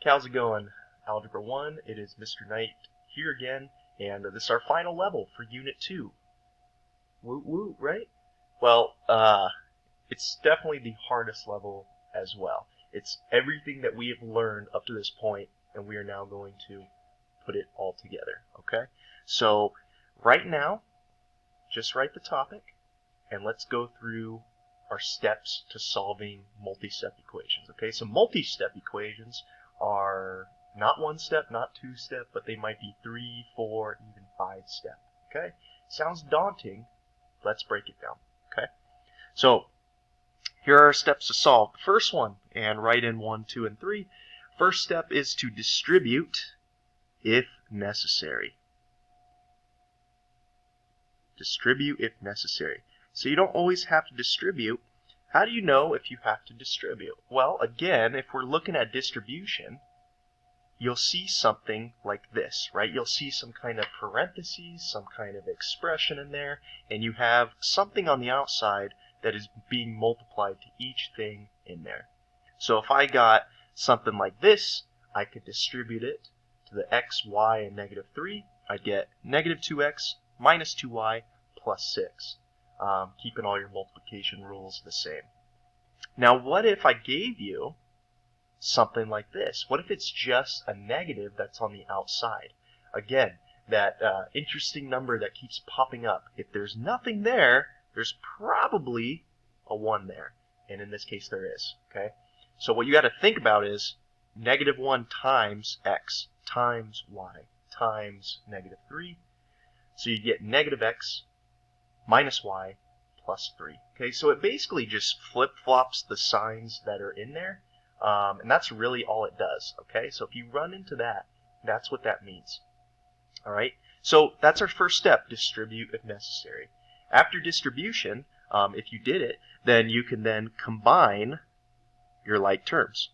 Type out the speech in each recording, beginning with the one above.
How's it going? Algebra 1, it is Mr. Knight here again, and this is our final level for Unit 2. Woot woot, right? Well, it's definitely the hardest level as well. It's everything that we have learned up to this point, and we are now going to put it all together, okay? So, right now, just write the topic, and let's go through our steps to solving multi-step equations, okay? So multi-step equations are not one step, not two step, but they might be 3, 4, even 5 step, okay? Sounds daunting. Let's break it down, okay? So here are our steps to solve. The first one, and write in 1, 2, and 3. First step is to distribute if necessary. Distribute if necessary. So you don't always have to distribute. How do you know if you have to distribute? Well, again, if we're looking at distribution, you'll see something like this, right? You'll see some kind of parentheses, some kind of expression in there, and you have something on the outside that is being multiplied to each thing in there. So if I got something like this, I could distribute it to the x, y, and negative 3. I'd get negative 2x minus 2y plus 6. Keeping all your multiplication rules the same. Now, what if I gave you something like this? What if it's just a negative that's on the outside? Again, that interesting number that keeps popping up. If there's nothing there, there's probably a 1 there. And in this case, there is. Okay. So what you got to think about is negative 1 times x times y times negative 3. So you get negative x minus y plus 3. Okay, so it basically just flip-flops the signs that are in there, and that's really all it does. Okay, so if you run into that, that's what that means. All right, so that's our first step, distribute if necessary. After distribution, if you did it, then you can then combine your like terms.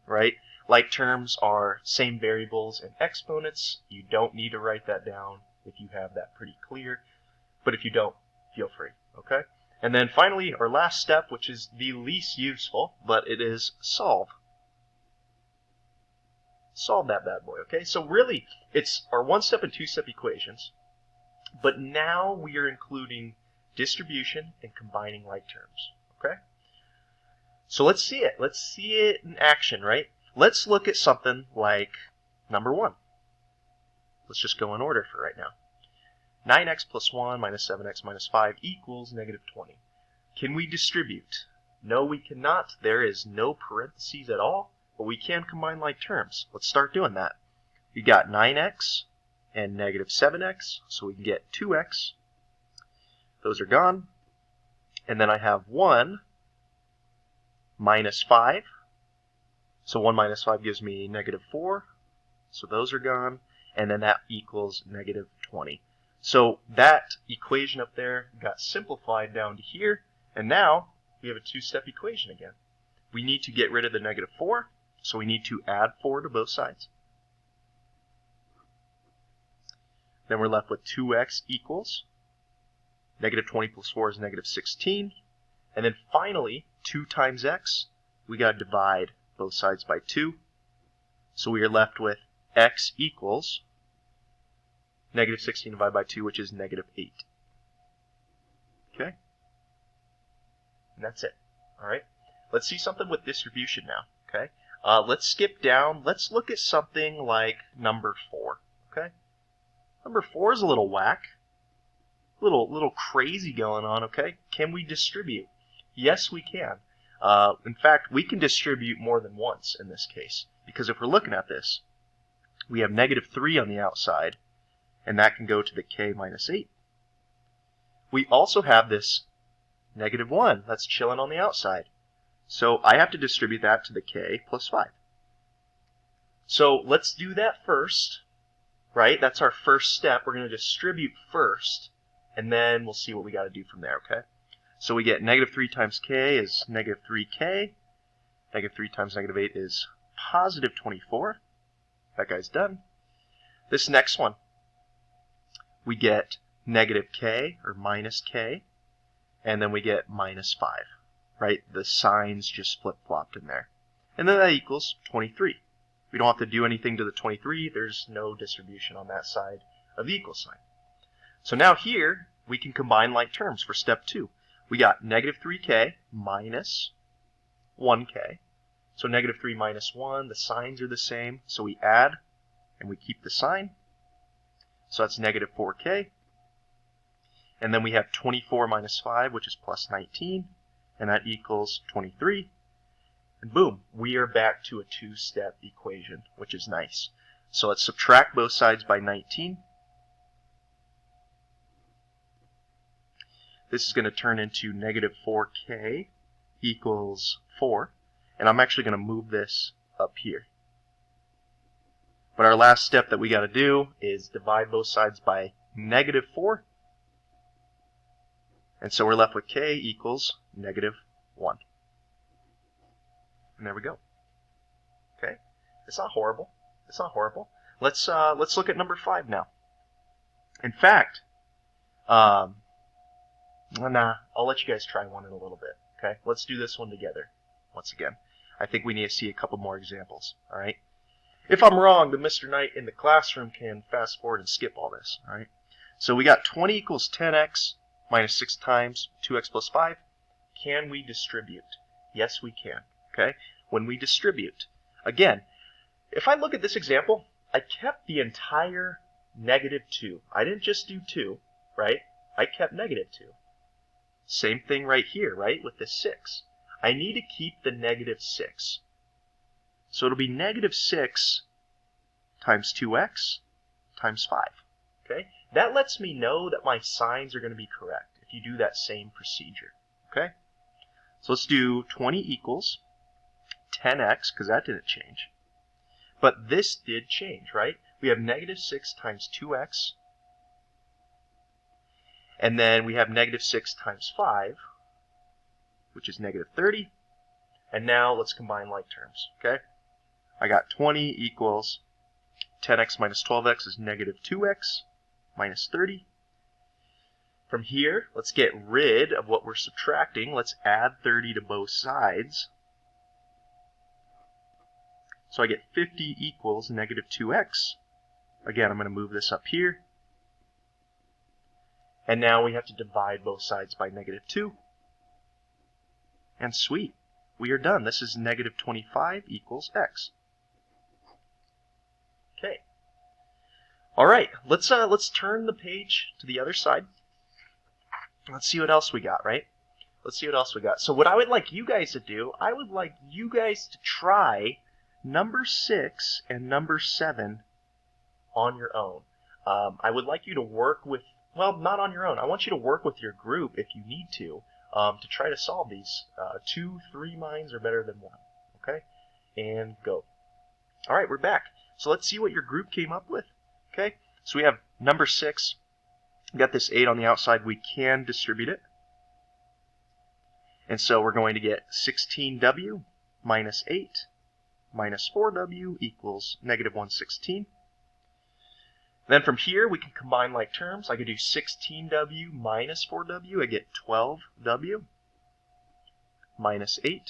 Right? Like terms are same variables and exponents. You don't need to write that down if you have that pretty clear. But if you don't, feel free. Okay? And then finally, our last step, which is the least useful, but it is solve. Solve that bad boy. Okay? So really, it's our one-step and two-step equations. But now we are including distribution and combining like terms. Okay? So let's see it. Let's see it in action, right? Let's look at something like number 1. Let's just go in order for right now. 9x plus 1 minus 7x minus 5 equals negative 20. Can we distribute? No, we cannot. There is no parentheses at all, but we can combine like terms. Let's start doing that. We got 9x and negative 7x, so we can get 2x. Those are gone. And then I have 1 minus 5. So 1 minus 5 gives me negative 4. So those are gone. And then that equals negative 20. So that equation up there got simplified down to here. And now we have a two-step equation again. We need to get rid of the negative 4. So we need to add 4 to both sides. Then we're left with 2x equals negative 20 plus 4 is negative 16. And then finally, 2 times x, we got to divide both sides by 2. So we are left with x equals negative 16 divided by 2, which is negative 8. Okay? And that's it. All right? Let's see something with distribution now. Okay? Let's skip down. Let's look at something like number 4. Okay? Number 4 is a little whack. Little crazy going on, okay? Can we distribute? Yes, we can. In fact, we can distribute more than once in this case, because if we're looking at this, we have negative 3 on the outside, and that can go to the k minus 8. We also have this negative 1 that's chilling on the outside. So I have to distribute that to the k plus 5. So let's do that first, right? That's our first step. We're going to distribute first, and then we'll see what we got to do from there, okay? So we get negative 3 times k is negative 3k. Negative 3 times negative 8 is positive 24. That guy's done. This next one, we get negative k, or minus k, and then we get minus 5. right? The signs just flip-flopped in there. And then that equals 23. We don't have to do anything to the 23. There's no distribution on that side of the equal sign. So now here, we can combine like terms for step 2. We got negative 3k minus 1k. So negative 3 minus 1, the signs are the same. So we add, and we keep the sign. So that's negative 4k. And then we have 24 minus 5, which is plus 19. And that equals 23. And boom, we are back to a two-step equation, which is nice. So let's subtract both sides by 19. This is going to turn into negative 4k equals 4. And I'm actually going to move this up here. But our last step that we got to do is divide both sides by negative 4. And so we're left with k equals negative 1. And there we go. Okay, it's not horrible. It's not horrible. Let's look at number 5 now. In fact, nah, I'll let you guys try one in a little bit. Okay, let's do this one together. Once again, I think we need to see a couple more examples. All right. If I'm wrong, the Mr. Knight in the classroom can fast forward and skip all this. All right. So we got 20 equals 10x minus 6 times 2x plus 5. Can we distribute? Yes, we can. Okay. When we distribute, again, if I look at this example, I kept the entire negative 2. I didn't just do 2, right? I kept negative 2. Same thing right here, right, with this 6. I need to keep the negative 6. So it'll be negative 6 times 2x times 5. Okay? That lets me know that my signs are going to be correct if you do that same procedure. Okay? So let's do 20 equals 10x, because that didn't change. But this did change, right? We have negative 6 times 2x. And then we have negative 6 times 5, which is negative 30. And now let's combine like terms, okay? I got 20 equals 10x minus 12x is negative 2x minus 30. From here, let's get rid of what we're subtracting. Let's add 30 to both sides. So I get 50 equals negative 2x. Again, I'm going to move this up here. And now we have to divide both sides by negative 2. And sweet, we are done. This is negative 25 equals x. Okay. All right, let's turn the page to the other side. Let's see what else we got, right? Let's see what else we got. So what I would like you guys to do, I would like you guys to try number 6 and number 7 on your own. I would like you to work with, well, not on your own. I want you to work with your group if you need to try to solve these. 2, 3 minds are better than 1. Okay? And go. All right, we're back. So let's see what your group came up with. Okay? So we have number 6. We got this 8 on the outside. We can distribute it. And so we're going to get 16w minus 8 minus 4w equals negative 116. Then from here, we can combine like terms. I could do 16w minus 4w. I get 12w minus 8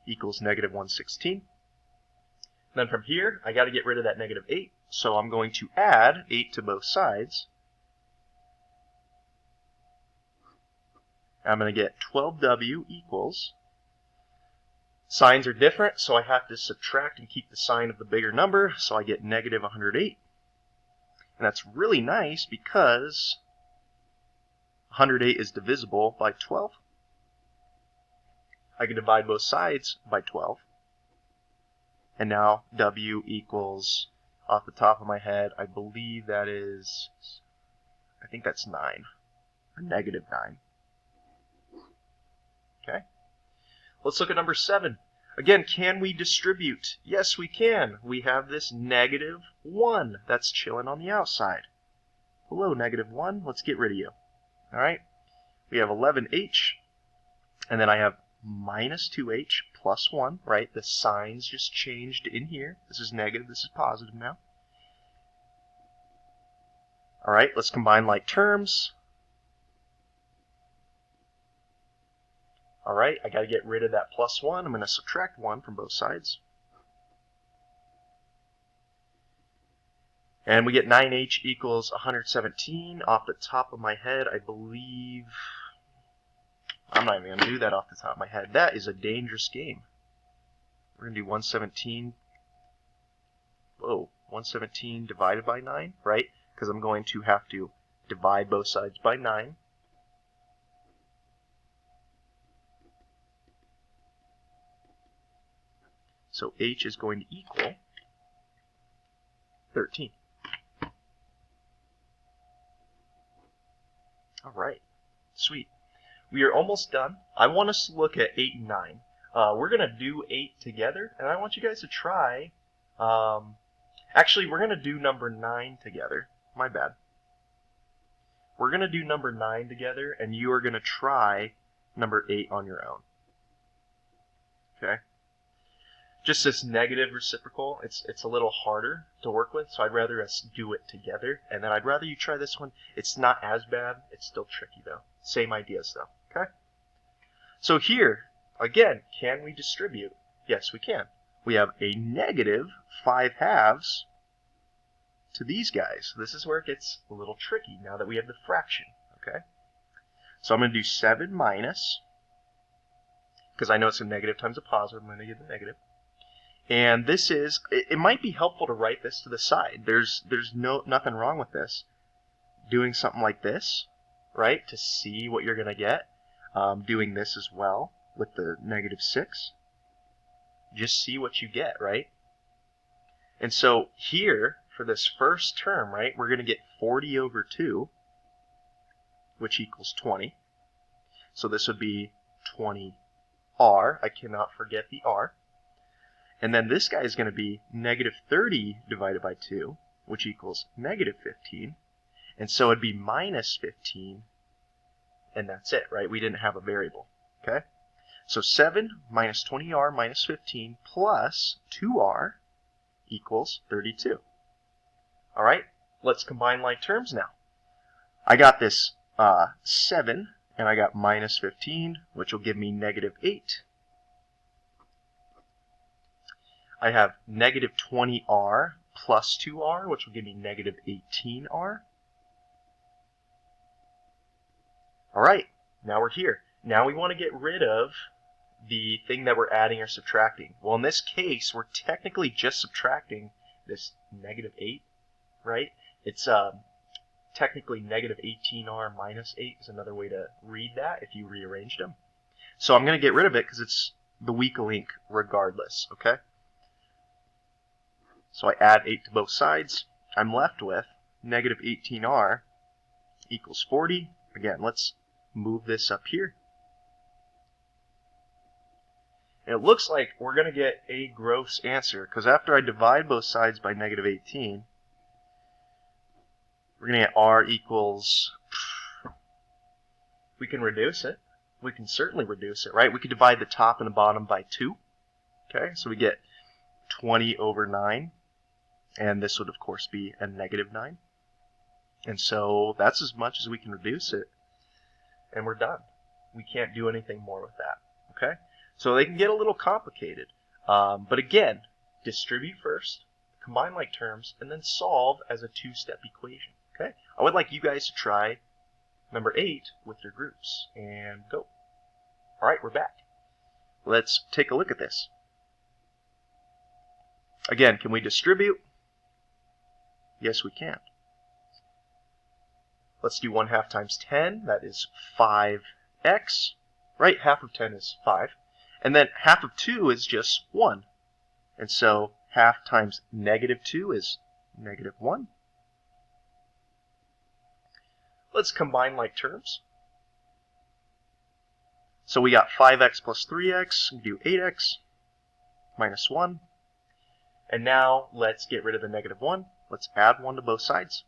equals negative 116. Then from here, I got to get rid of that negative 8. So I'm going to add 8 to both sides. I'm going to get 12w equals, signs are different, so I have to subtract and keep the sign of the bigger number, so I get negative 108. And that's really nice because 108 is divisible by 12. I can divide both sides by 12. And now w equals, off the top of my head, I believe that is, I think that's 9, or negative 9. Okay. Let's look at number 7. Again, can we distribute? Yes, we can. We have this negative 1 that's chilling on the outside. Hello, negative 1. Let's get rid of you. All right. We have 11h, and then I have minus 2h plus 1, right? The signs just changed in here. This is negative. This is positive now. All right, let's combine like terms. All right, I got to get rid of that plus 1. I'm going to subtract 1 from both sides. And we get 9h equals 117. Off the top of my head, I believe... I'm not even going to do that off the top of my head. That is a dangerous game. We're going to do 117. Whoa, 117 divided by 9, right? Because I'm going to have to divide both sides by 9. So h is going to equal 13. All right, sweet. We are almost done. I want us to look at 8 and 9. We're going to do 8 together, and I want you guys to try... actually, we're going to do number 9 together. My bad. We're going to do number 9 together, and you are going to try number 8 on your own. Okay? Just this negative reciprocal, it's a little harder to work with, so I'd rather us do it together. And then I'd rather you try this one. It's not as bad. It's still tricky, though. Same ideas, though. Okay? So here, again, can we distribute? Yes, we can. We have a negative 5/2 to these guys. This is where it gets a little tricky now that we have the fraction. Okay? So I'm going to do 7 minus, because I know it's a negative times a positive. I'm going to get the negative. And this is, it might be helpful to write this to the side. There's nothing wrong with this. Doing something like this, right, to see what you're going to get. Doing this as well with the negative 6. Just see what you get, right? And so here, for this first term, right, we're going to get 40 over 2, which equals 20. So this would be 20r. I cannot forget the r. And then this guy is going to be negative 30 divided by 2, which equals negative 15. And so it'd be minus 15, and that's it, right? We didn't have a variable, okay? So 7 minus 20r minus 15 plus 2r equals 32. All right, let's combine like terms now. I got this 7, and I got minus 15, which will give me negative 8. I have negative 20r plus 2r, which will give me negative 18r. All right, now we're here. Now we want to get rid of the thing that we're adding or subtracting. Well, in this case, we're technically just subtracting this negative 8, right? It's technically negative 18r minus 8 is another way to read that if you rearranged them. So I'm going to get rid of it because it's the weak link regardless, okay? So I add 8 to both sides. I'm left with negative 18r equals 40. Again, let's move this up here. And it looks like we're going to get a gross answer, because after I divide both sides by negative 18, we're going to get r equals, we can reduce it. We can certainly reduce it, right? We could divide the top and the bottom by 2. Okay, so we get 20 over 9. And this would, of course, be a negative 9. And so that's as much as we can reduce it. And we're done. We can't do anything more with that. Okay? So they can get a little complicated. But again, distribute first, combine like terms, and then solve as a two-step equation. Okay? I would like you guys to try number 8 with your groups. And go. All right, we're back. Let's take a look at this. Again, can we distribute? Yes, we can. Let's do 1/2 times 10. That is 5x. Right? Half of 10 is 5. And then half of 2 is just 1. And so half times negative 2 is negative 1. Let's combine like terms. So we got 5x plus 3x. We do 8x minus 1. And now let's get rid of the negative 1. Let's add 1 to both sides.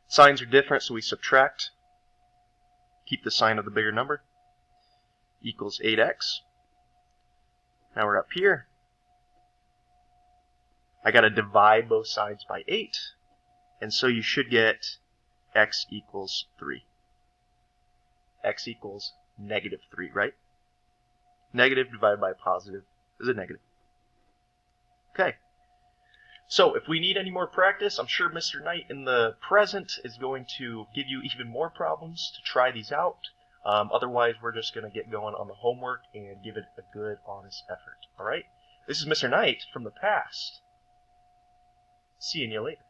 Signs are different, so we subtract. Keep the sign of the bigger number. Equals 8x. Now we're up here. I got to divide both sides by 8. And so you should get x equals 3. X equals negative 3, right? Negative divided by positive is a negative. Okay. So if we need any more practice, I'm sure Mr. Knight in the present is going to give you even more problems to try these out. Otherwise, we're just going to get going on the homework and give it a good, honest effort. All right? This is Mr. Knight from the past. Seeing you later.